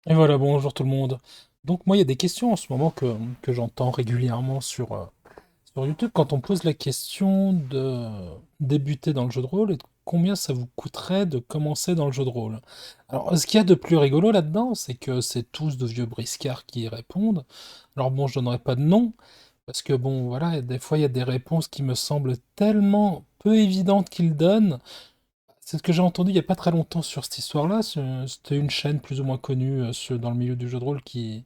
Et voilà, bonjour tout le monde. Donc moi, il y a des questions en ce moment que j'entends régulièrement sur YouTube quand on pose la question de débuter dans le jeu de rôle et de combien ça vous coûterait de commencer dans le jeu de rôle. Alors, ce qu'il y a de plus rigolo là-dedans, c'est que c'est tous de vieux briscards qui y répondent. Alors bon, je donnerai pas de nom, parce que bon, voilà, des fois, il y a des réponses qui me semblent tellement peu évidentes qu'ils donnent. C'est ce que j'ai entendu il y a pas très longtemps sur cette histoire-là. C'était une chaîne plus ou moins connue dans le milieu du jeu de rôle qui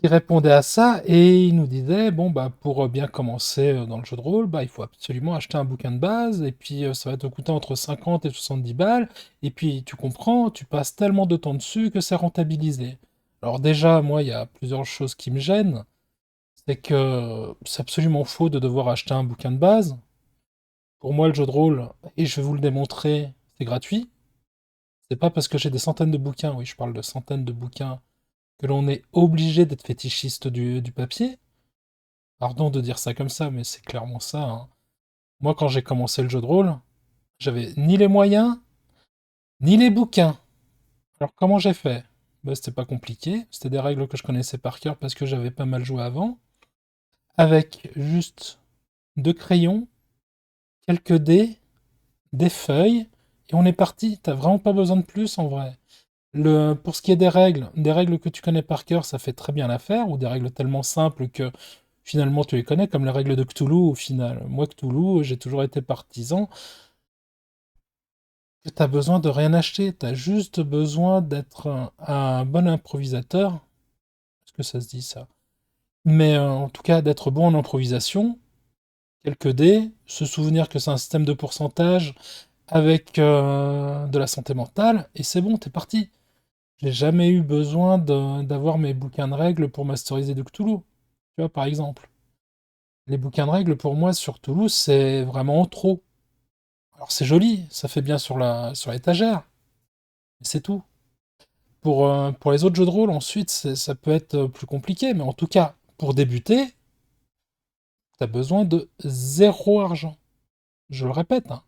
répondait à ça et il nous disait bon bah pour bien commencer dans le jeu de rôle, bah il faut absolument acheter un bouquin de base et puis ça va te coûter entre 50 et 70 balles et puis tu comprends, tu passes tellement de temps dessus que c'est rentabilisé. Alors déjà, moi, il y a plusieurs choses qui me gênent. C'est que c'est absolument faux de devoir acheter un bouquin de base. Pour moi, le jeu de rôle, et je vais vous le démontrer, c'est gratuit. C'est pas parce que j'ai des centaines de bouquins, oui, je parle de centaines de bouquins, que l'on est obligé d'être fétichiste du papier. Pardon de dire ça comme ça, mais c'est clairement ça, hein. Moi, quand j'ai commencé le jeu de rôle, j'avais ni les moyens, ni les bouquins. Alors comment j'ai fait? Bah, c'était pas compliqué, c'était des règles que je connaissais par cœur parce que j'avais pas mal joué avant, avec juste deux crayons, quelques dés, des feuilles, et on est parti. T'as vraiment pas besoin de plus en vrai. Pour ce qui est des règles que tu connais par cœur, ça fait très bien l'affaire, ou des règles tellement simples que finalement tu les connais, comme les règles de Cthulhu au final. Moi, Cthulhu, j'ai toujours été partisan que t'as besoin de rien acheter, t'as juste besoin d'être un bon improvisateur. Est-ce que ça se dit ça? Mais en tout cas, d'être bon en improvisation, quelques dés, se souvenir que c'est un système de pourcentage avec de la santé mentale, et c'est bon, t'es parti. J'ai jamais eu besoin d'avoir mes bouquins de règles pour masteriser du Cthulhu. Tu vois, par exemple. Les bouquins de règles, pour moi, sur Cthulhu, c'est vraiment trop. Alors c'est joli, ça fait bien sur l'étagère, mais c'est tout. Pour les autres jeux de rôle, ensuite, ça peut être plus compliqué, mais en tout cas, pour débuter, t'as besoin de zéro argent. Je le répète, hein,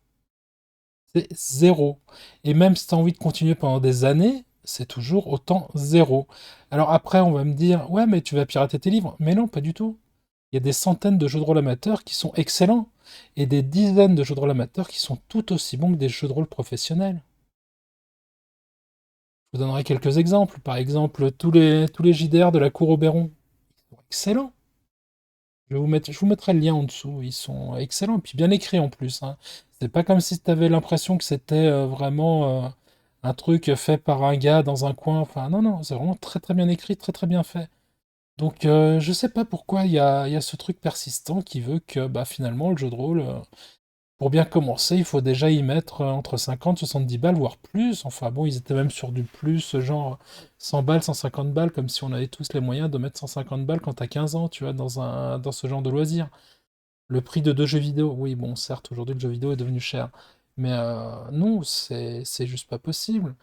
c'est zéro. Et même si t'as envie de continuer pendant des années, c'est toujours autant zéro. Alors après, on va me dire, ouais, mais tu vas pirater tes livres. Mais non, pas du tout. Il y a des centaines de jeux de rôle amateurs qui sont excellents, et des dizaines de jeux de rôle amateurs qui sont tout aussi bons que des jeux de rôle professionnels. Je vous donnerai quelques exemples. Par exemple, tous les JDR de la Cour Oberon. Ils sont excellents. Je vous mettrai le lien en dessous. Ils sont excellents, puis bien écrits en plus, hein. C'est pas comme si tu avais l'impression que c'était vraiment un truc fait par un gars dans un coin. Enfin, non, non, c'est vraiment très très bien écrit, très très bien fait. Donc, je sais pas pourquoi il y a ce truc persistant qui veut que bah, finalement le jeu de rôle, pour bien commencer, il faut déjà y mettre entre 50 70 balles, voire plus. Enfin bon, ils étaient même sur du plus, genre 100 balles, 150 balles, comme si on avait tous les moyens de mettre 150 balles quand t'as 15 ans, tu vois, dans ce genre de loisir. Le prix de deux jeux vidéo, oui, bon, certes, aujourd'hui le jeu vidéo est devenu cher. Mais non, c'est juste pas possible.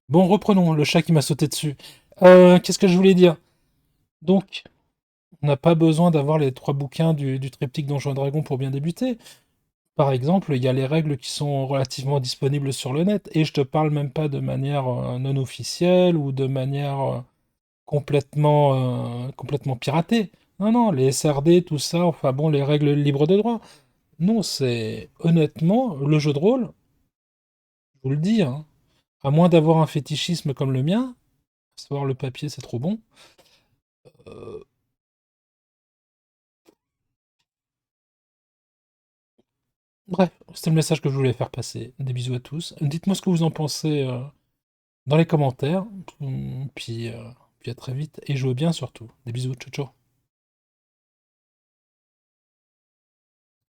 Bon, reprenons, le chat qui m'a sauté dessus. Qu'est-ce que je voulais dire? Donc, on n'a pas besoin d'avoir les trois bouquins du triptyque Donjons et Dragons pour bien débuter. Par exemple, il y a les règles qui sont relativement disponibles sur le net, et je te parle même pas de manière non officielle ou de manière complètement piratée. Non, non, les SRD, tout ça, enfin bon, les règles libres de droit. Non, c'est honnêtement le jeu de rôle, je vous le dis, hein, à moins d'avoir un fétichisme comme le mien, à savoir le papier, c'est trop bon. euh, Bref, c'était le message que je voulais faire passer. Des bisous à tous. Dites-moi ce que vous en pensez dans les commentaires. Puis à très vite et jouez bien surtout. Des bisous, ciao ciao.